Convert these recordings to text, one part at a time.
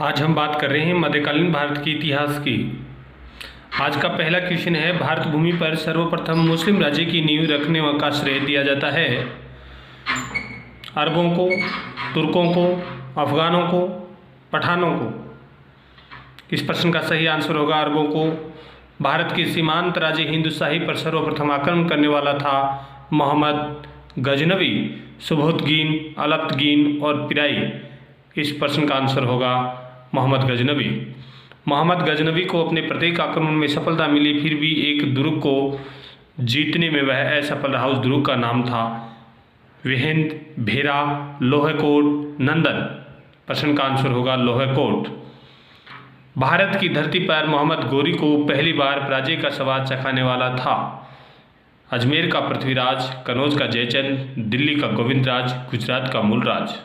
आज हम बात कर रहे हैं मध्यकालीन भारत के इतिहास की। आज का पहला क्वेश्चन है, भारत भूमि पर सर्वप्रथम मुस्लिम राज्य की नींव रखने का श्रेय दिया जाता है अरबों को, तुर्कों को, अफगानों को, पठानों को। इस प्रश्न का सही आंसर होगा अरबों को। भारत के सीमांत राज्य हिंदुशाही पर सर्वप्रथम आक्रमण करने वाला था मोहम्मद गजनवी, सुबुतगीन, अलब्तगीन और पिराई। इस प्रश्न का आंसर होगा मोहम्मद गजनवी। मोहम्मद गजनवी को अपने प्रत्येक आक्रमण में सफलता मिली, फिर भी एक दुर्ग को जीतने में वह असफल रहा। उस दुर्ग का नाम था विहिंद, भेरा, लोहकोट, नंदन। प्रश्न का आंसर होगा लोहकोट। भारत की धरती पर मोहम्मद गोरी को पहली बार पराजय का स्वाद चखाने वाला था अजमेर का पृथ्वीराज, कनौज का जयचंद, दिल्ली का गोविंदराज, गुजरात का मूलराज।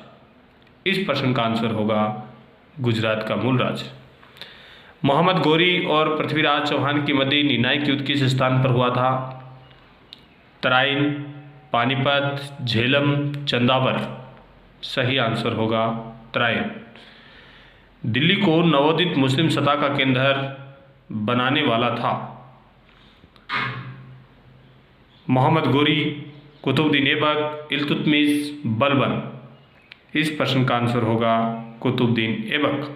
इस प्रश्न का आंसर होगा गुजरात का मूलराज। मोहम्मद गोरी और पृथ्वीराज चौहान के मध्य निर्णायक युद्ध किस स्थान पर हुआ था? तराइन, पानीपत, झेलम, चंदावर। सही आंसर होगा तराइन। दिल्ली को नवोदित मुस्लिम सत्ता का केंद्र बनाने वाला था मोहम्मद गोरी, कुतुबुद्दीन ऐबक, इल्तुतमिश, बलबन। इस प्रश्न का आंसर होगा कुतुबुद्दीन ऐबक।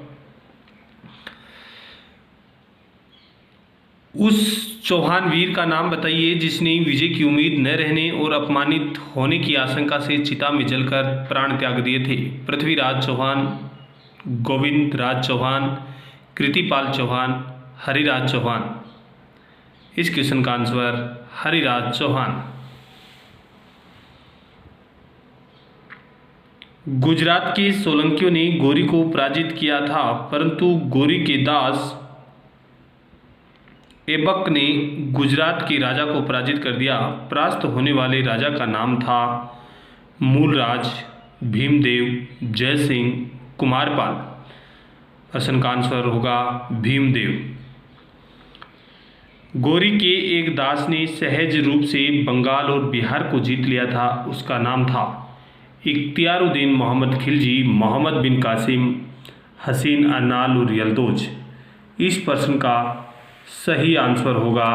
उस चौहान वीर का नाम बताइए जिसने विजय की उम्मीद न रहने और अपमानित होने की आशंका से चिता में जलकर प्राण त्याग दिए थे। पृथ्वीराज चौहान, गोविंद राज चौहान, कृतिपाल चौहान, हरिराज चौहान। इस क्वेश्चन का आंसर हरिराज चौहान। गुजरात के सोलंकियों ने गोरी को पराजित किया था, परंतु गोरी के दास ऐबक ने गुजरात के राजा को पराजित कर दिया। परास्त होने वाले राजा का नाम था मूलराज, भीमदेव, जयसिंह, कुमारपाल। प्रश्न का आंसर होगा भीमदेव। गोरी के एक दास ने सहज रूप से बंगाल और बिहार को जीत लिया था, उसका नाम था इख्तियारुद्दीन मोहम्मद खिलजी, मोहम्मद बिन कासिम, हसीन अरनाल और यल्दौज। इस प्रश्न का सही आंसर होगा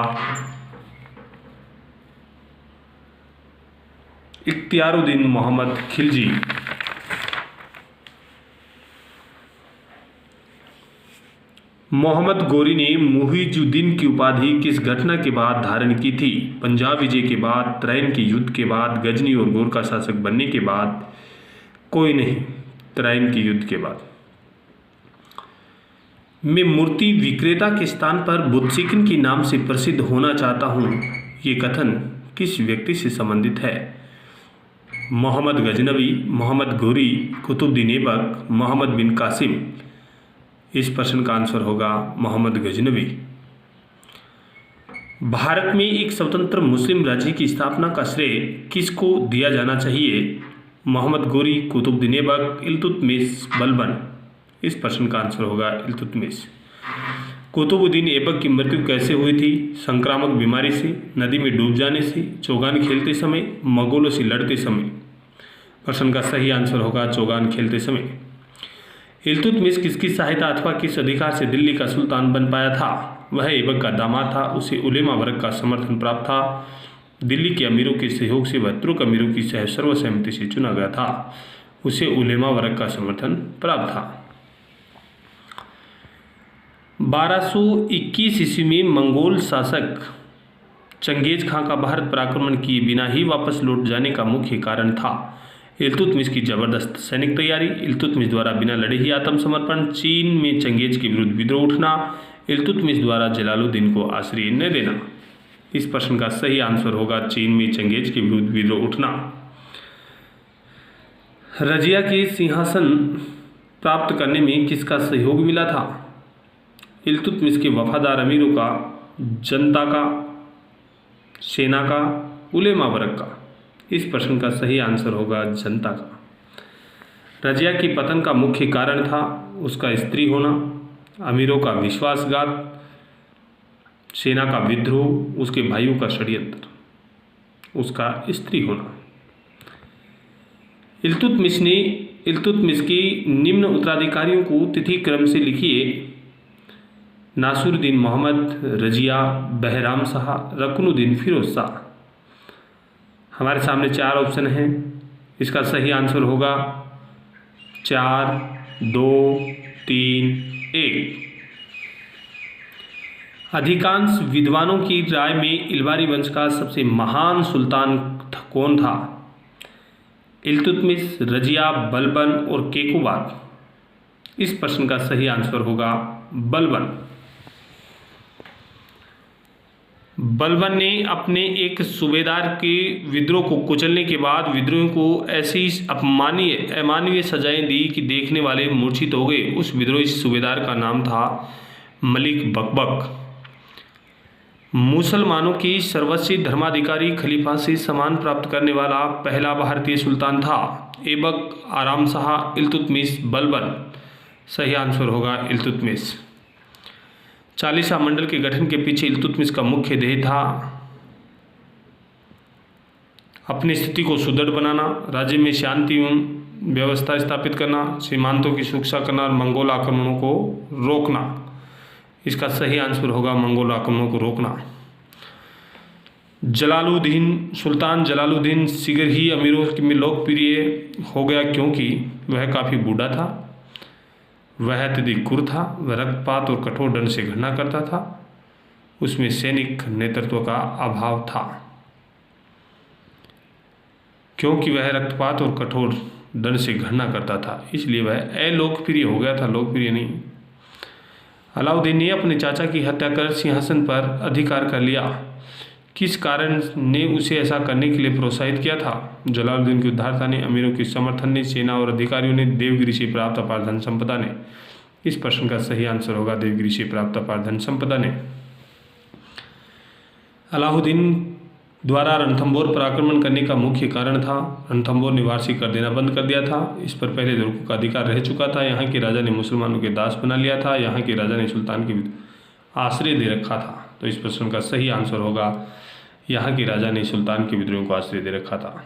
इख्तियारुद्दीन मोहम्मद खिलजी। मोहम्मद गोरी ने मुइजुद्दीन की उपाधि किस घटना के बाद धारण की थी? पंजाब विजय के बाद, तराइन के युद्ध के बाद, गजनी और गौर का शासक बनने के बाद? कोई नहीं, तराइन के युद्ध के बाद। मैं मूर्ति विक्रेता के स्थान पर बुद्ध के नाम से प्रसिद्ध होना चाहता हूँ, ये कथन किस व्यक्ति से संबंधित है? मोहम्मद गजनवी, मोहम्मद गोरी, कुतुबुद्दीन ऐबक, मोहम्मद बिन कासिम। इस प्रश्न का आंसर होगा मोहम्मद गजनवी। भारत में एक स्वतंत्र मुस्लिम राज्य की स्थापना का श्रेय किसको दिया जाना चाहिए? मोहम्मद गोरी, कुतुबुद्दीन ऐबक, इल्तुतमिश, बलबन। इस प्रश्न का आंसर होगा इल्तुतमिश। कुतुबुद्दीन ऐबक की मृत्यु कैसे हुई थी? संक्रामक बीमारी से, नदी में डूब जाने से, चौगान खेलते समय, मंगोलों से लड़ते समय। प्रश्न का सही आंसर होगा चौगान खेलते समय। इल्तुतमिश किसकी सहायता अथवा किस अधिकार से दिल्ली का सुल्तान बन पाया था? वह ऐबक का दामाद था, उसे उलेमा वर्ग का समर्थन प्राप्त था। दिल्ली के अमीरों के सहयोग से वह तुर्क अमीरों की सर्वसम्मति से चुना गया था, उसे उलेमा वर्ग का समर्थन प्राप्त था। 1221 ईस्वी में मंगोल शासक चंगेज खां का भारत पर आक्रमण किए बिना ही वापस लौट जाने का मुख्य कारण था इल्तुतमिश की जबरदस्त सैनिक तैयारी, इल्तुतमिश द्वारा बिना लड़े ही आत्मसमर्पण, चीन में चंगेज के विरुद्ध विद्रोह उठना, इल्तुतमिश द्वारा जलालुद्दीन को आश्रय न देना। इस प्रश्न का सही आंसर होगा चीन में चंगेज के विरुद्ध विद्रोह उठना। रजिया के सिंहासन प्राप्त करने में किसका सहयोग मिला था? इल्तुतमिश के वफादार अमीरों का, जनता का, सेना का, उलेमा वर्ग का। इस प्रश्न का सही आंसर होगा जनता का। रजिया के पतन का मुख्य कारण था उसका स्त्री होना, अमीरों का विश्वासघात, सेना का विद्रोह, उसके भाइयों का षड्यंत्र, उसका स्त्री होना। इल्तुतमिश ने इल्तुतमिश के निम्न उत्तराधिकारियों को तिथि क्रम से लिखिए। नासिरुद्दीन मोहम्मद, रजिया, बहराम शाह, रुकनुद्दीन फिरोज शाह। हमारे सामने 4 ऑप्शन हैं। इसका सही आंसर होगा 4, 2, 3, 1। अधिकांश विद्वानों की राय में इल्बारी वंश का सबसे महान सुल्तान कौन था? इल्तुतमिश, रजिया, बलबन और केकुबाद। इस प्रश्न का सही आंसर होगा बलबन। बलबन ने अपने एक सूबेदार के विद्रोह को कुचलने के बाद विद्रोहियों को ऐसी अमानवीय सजाएं दी कि देखने वाले मूर्छित हो गए। उस विद्रोही सूबेदार का नाम था मलिक बकबक। मुसलमानों की सर्वोच्च धर्माधिकारी खलीफा से सम्मान प्राप्त करने वाला पहला भारतीय सुल्तान था ऐबक आराम शाह इल्तुतमिश बलबन। सही आंसर होगा इल्तुतमिश। 40वां मंडल के गठन के पीछे इल्तुतमिश का मुख्य ध्येय था अपनी स्थिति को सुदृढ़ बनाना, राज्य में शांति एवं व्यवस्था स्थापित करना, सीमांतों की सुरक्षा करना और मंगोल आक्रमणों को रोकना। इसका सही आंसर होगा मंगोल आक्रमणों को रोकना। सुल्तान जलालुद्दीन शीघ्र ही अमीरों में लोकप्रिय हो गया क्योंकि वह काफ़ी बूढ़ा था, वह अत्यधिक क्रूर था, वह रक्तपात और कठोर दंड से घृणा करता था, उसमें सैनिक नेतृत्व का अभाव था। क्योंकि वह रक्तपात और कठोर दंड से घृणा करता था इसलिए वह अलोकप्रिय हो गया था, लोकप्रिय नहीं। अलाउद्दीन ने अपने चाचा की हत्या कर सिंहासन पर अधिकार कर लिया। किस कारण ने उसे ऐसा करने के लिए प्रोत्साहित किया था? जलालुद्दीन की उदारता ने, अमीरों के समर्थन ने, सेना और अधिकारियों ने, देवगिरी से प्राप्त अपार धन संपदा ने। इस प्रश्न का सही आंसर होगा देवगिरी से प्राप्त अपार धन संपदा ने। अलाउद्दीन द्वारा रणथंभौर पर आक्रमण करने का मुख्य कारण था रणथंभौर ने वार्षिक कर देना बंद कर दिया था। इस पर पहले तुर्कों का अधिकार रह चुका था। यहाँ के राजा ने मुसलमानों के दास बना लिया था। यहाँ के राजा ने सुल्तान के आश्रय दे रखा था। तो इस प्रश्न का सही आंसर होगा यहाँ के राजा ने सुल्तान के विद्रोहियों को आश्रय दे रखा था।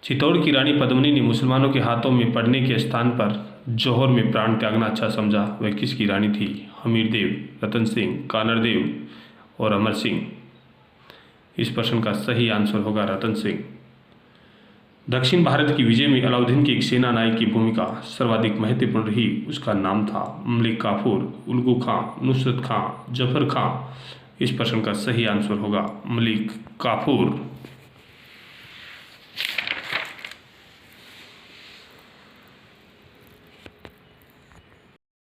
चित्तौड़ की रानी पद्मिनी ने मुसलमानों के हाथों में पड़ने के स्थान पर जौहर में प्राण त्यागना अच्छा समझा। वह किसकी रानी थी? हमीरदेव, रतन सिंह, कानरदेव और अमर सिंह। इस प्रश्न का सही आंसर होगा रतन सिंह। दक्षिण भारत की विजय में अलाउद्दीन की एक सेना नायक की भूमिका सर्वाधिक महत्वपूर्ण रही। उसका नाम था मलिक काफूर, उल्गू खां, नुसरत खां, जफर खां। इस प्रश्न का सही आंसर होगा मलिक काफूर।